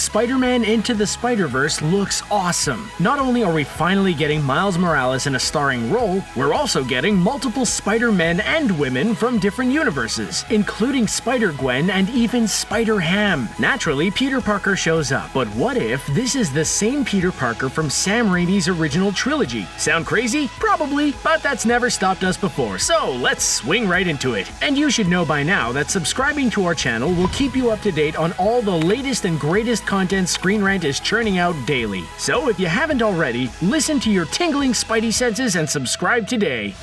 Spider-Man Into the Spider-Verse looks awesome. Not only are we finally getting Miles Morales in a starring role, we're also getting multiple Spider-Men and women from different universes, including Spider-Gwen and even Spider-Ham. Naturally, Peter Parker shows up, but what if this is the same Peter Parker from Sam Raimi's original trilogy? Sound crazy? Probably, but that's never stopped us before, so let's swing right into it. And you should know by now that subscribing to our channel will keep you up to date on all the latest and greatest content Screen Rant is churning out daily. So if you haven't already, listen to your tingling spidey senses and subscribe today.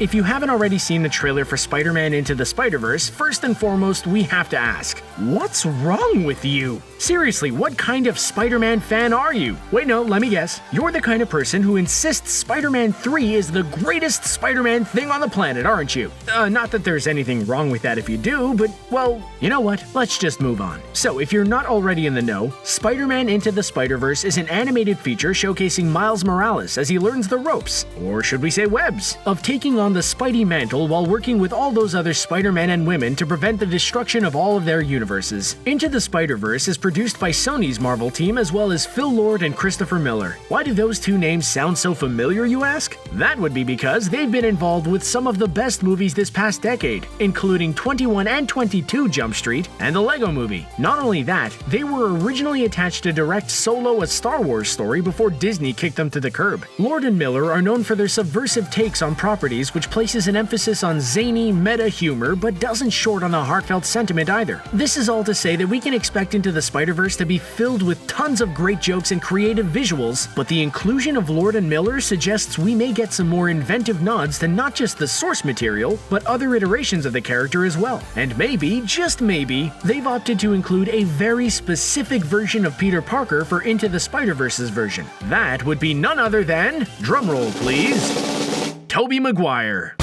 If you haven't already seen the trailer for Spider-Man Into the Spider-Verse, first and foremost, we have to ask, what's wrong with you? Seriously, what kind of Spider-Man fan are you? Wait, no, let me guess. You're the kind of person who insists Spider-Man 3 is the greatest Spider-Man thing on the planet, aren't you? Not that there's anything wrong with that if you do, but, well, you know what? Let's just move on. So, if you're not already in the know, Spider-Man Into the Spider-Verse is an animated feature showcasing Miles Morales as he learns the ropes, or should we say webs, of taking on the Spidey mantle while working with all those other Spider-Men and women to prevent the destruction of all of their universes. Into the Spider-Verse is produced by Sony's Marvel team as well as Phil Lord and Christopher Miller. Why do those two names sound so familiar, you ask? That would be because they've been involved with some of the best movies this past decade, including 21 and 22 Jump Street and the Lego Movie. Not only that, they were originally attached to direct Solo, a Star Wars story before Disney kicked them to the curb. Lord and Miller are known for their subversive takes on properties which places an emphasis on zany, meta humor, but doesn't short on the heartfelt sentiment either. This is all to say that we can expect Into the Spider-Verse to be filled with tons of great jokes and creative visuals, but the inclusion of Lord and Miller suggests we may get some more inventive nods to not just the source material, but other iterations of the character as well. And maybe, just maybe, they've opted to include a very specific version of Peter Parker for Into the Spider-Verse's version. That would be none other than, drumroll please, Tobey Maguire.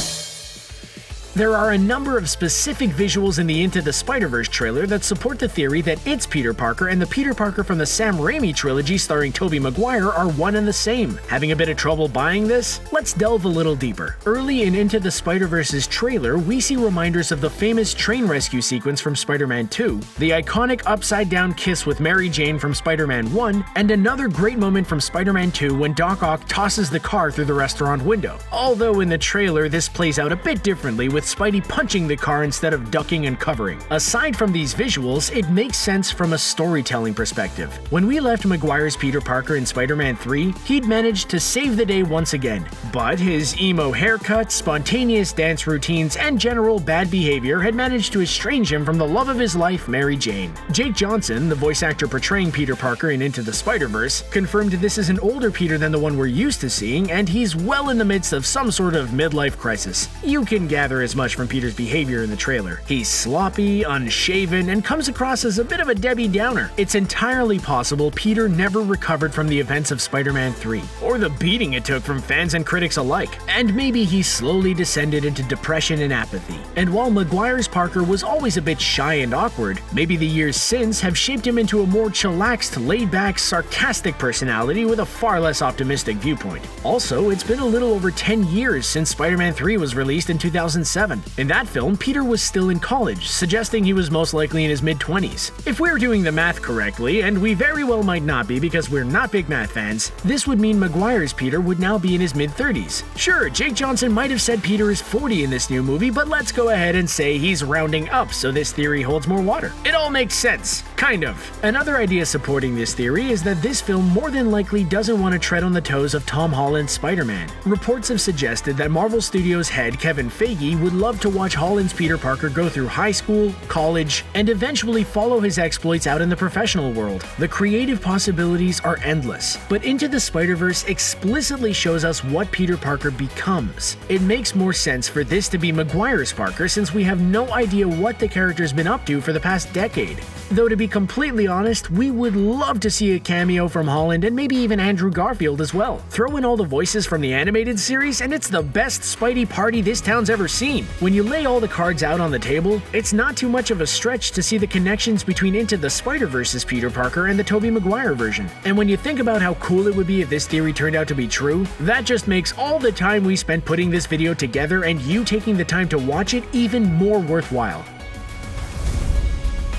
There are a number of specific visuals in the Into the Spider-Verse trailer that support the theory that it's Peter Parker and the Peter Parker from the Sam Raimi trilogy starring Tobey Maguire are one and the same. Having a bit of trouble buying this? Let's delve a little deeper. Early in Into the Spider-Verse's trailer, we see reminders of the famous train rescue sequence from Spider-Man 2, the iconic upside-down kiss with Mary Jane from Spider-Man 1, and another great moment from Spider-Man 2 when Doc Ock tosses the car through the restaurant window. Although in the trailer, this plays out a bit differently, with Spidey punching the car instead of ducking and covering. Aside from these visuals, it makes sense from a storytelling perspective. When we left Maguire's Peter Parker in Spider-Man 3, he'd managed to save the day once again. But his emo haircut, spontaneous dance routines, and general bad behavior had managed to estrange him from the love of his life, Mary Jane. Jake Johnson, the voice actor portraying Peter Parker in Into the Spider-Verse, confirmed this is an older Peter than the one we're used to seeing, and he's well in the midst of some sort of midlife crisis. You can gather as much from Peter's behavior in the trailer. He's sloppy, unshaven, and comes across as a bit of a Debbie Downer. It's entirely possible Peter never recovered from the events of Spider-Man 3, or the beating it took from fans and critics alike, and maybe he slowly descended into depression and apathy. And while Maguire's Parker was always a bit shy and awkward, maybe the years since have shaped him into a more chillaxed, laid-back, sarcastic personality with a far less optimistic viewpoint. Also, it's been a little over 10 years since Spider-Man 3 was released in 2007. In that film, Peter was still in college, suggesting he was most likely in his mid-20s. If we're doing the math correctly, and we very well might not be because we're not big math fans, this would mean Maguire's Peter would now be in his mid-30s. Sure, Jake Johnson might have said Peter is 40 in this new movie, but let's go ahead and say he's rounding up so this theory holds more water. It all makes sense. Kind of. Another idea supporting this theory is that this film more than likely doesn't want to tread on the toes of Tom Holland's Spider-Man. Reports have suggested that Marvel Studios head Kevin Feige would love to watch Holland's Peter Parker go through high school, college, and eventually follow his exploits out in the professional world. The creative possibilities are endless, but Into the Spider-Verse explicitly shows us what Peter Parker becomes. It makes more sense for this to be Maguire's Parker since we have no idea what the character's been up to for the past decade. Though to be completely honest, we would love to see a cameo from Holland and maybe even Andrew Garfield as well. Throw in all the voices from the animated series and it's the best Spidey party this town's ever seen. When you lay all the cards out on the table, it's not too much of a stretch to see the connections between Into the Spider-Verse's Peter Parker and the Tobey Maguire version. And when you think about how cool it would be if this theory turned out to be true, that just makes all the time we spent putting this video together and you taking the time to watch it even more worthwhile.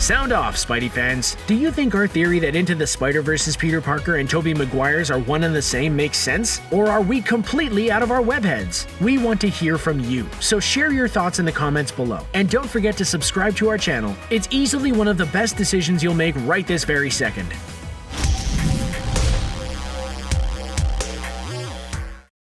Sound off, Spidey fans. Do you think our theory that Into the Spider-Verse's Peter Parker and Tobey Maguire's are one and the same makes sense? Or are we completely out of our webheads? We want to hear from you, so share your thoughts in the comments below. And don't forget to subscribe to our channel. It's easily one of the best decisions you'll make right this very second.